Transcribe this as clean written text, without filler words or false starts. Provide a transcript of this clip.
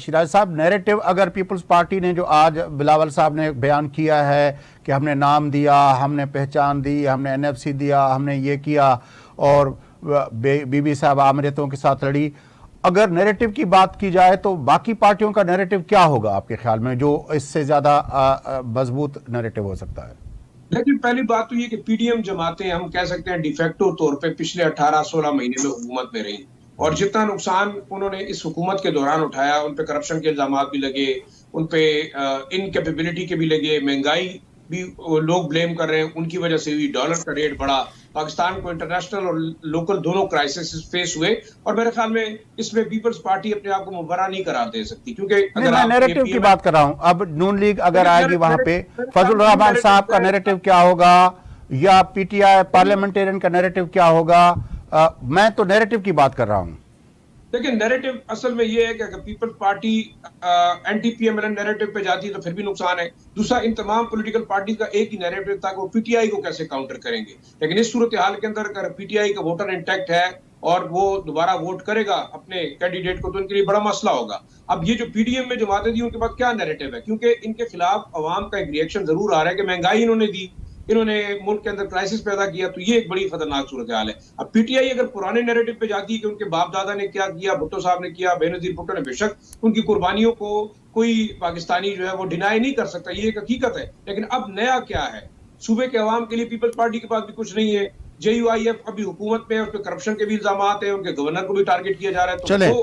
शिराज साहब, नैरेटिव अगर People's party ने जो आज बिलावल साहब ने बयान किया है कि हमने नाम दिया, हमने पहचान दी, हमने एनएफसी दिया, हमने ये किया और बीबी साहब आमरीतों के साथ लड़ी, अगर नैरेटिव की बात की जाए तो बाकी पार्टियों का नैरेटिव क्या होगा आपके ख्याल में, जो इससे ज्यादा मजबूत नैरेटिव हो सकता है? लेकिन पहली बात तो ये कि पीडीएम जमातें हम कह सकते हैं डिफेक्टो तौर पे पिछले 18-16 महीने में हुकूमत में रही, और जितना नुकसान उन्होंने इस हुकूमत के दौरान उठाया, उन पे करप्शन के इल्जाम भी लगे, उन पे इनकेपेबिलिटी के भी लगे, महंगाई भी लोग ब्लेम कर रहे हैं, उनकी वजह से हुई, डॉलर का रेट बढ़ा, पाकिस्तान को इंटरनेशनल और लोकल दोनों क्राइसिस फेस हुए। और मेरे ख्याल में इसमें पीपल्स पार्टी अपने आप को मुबर्रा नहीं करार दे सकती, क्योंकि अगर मैं नैरेटिव की बात कर रहा हूं। अब नून लीग अगर आएगी वहां पे, फजल रहमान साहब का नैरेटिव क्या होगा या पीटीआई पार्लियामेंटेरियन का नैरेटिव क्या होगा? मैं तो नैरेटिव की बात कर रहा हूं। देखिए, नैरेटिव असल में ये है कि अगर People's Party anti PML narrative पे जाती है तो फिर भी नुकसान है। दूसरा, इन तमाम पॉलिटिकल पार्टीज का एक ही नैरेटिव था कि वो पीटीआई को कैसे काउंटर करेंगे, लेकिन इस सूरत हाल के अंदर अगर पीटीआई का वोटर इंटैक्ट है और वो दोबारा वोट करेगा अपने कैंडिडेट को, तो उनके लिए बड़ा मसला होगा। अब ये जो पीडीएम में जमातें दी, उनके पास क्या नैरेटिव है? क्योंकि इनके खिलाफ अवाम का एक रिएक्शन जरूर आ रहा है कि महंगाई इन्होंने दी, इन्होंने मुल्क के अंदर क्राइसिस पैदा किया, तो ये एक बड़ी खतरनाक सूरत हाल है। अब पीटीआई अगर पुराने नैरेटिव पे जाती है कि उनके बाप दादा ने क्या किया, भुट्टो साहब ने किया, बेनजीर भुट्टो ने, बेशक उनकी कुर्बानियों को कोई पाकिस्तानी जो है वो डिनाई नहीं कर सकता, ये एक हकीकत है। लेकिन अब नया क्या है? सूबे के अवाम के लिए पीपल्स पार्टी के पास भी कुछ नहीं है। जेयूआईएफ अभी हुकूमत में, उस पर करप्शन के भी इल्जाम है, उनके गवर्नर को भी टारगेट किया जा रहा है, तो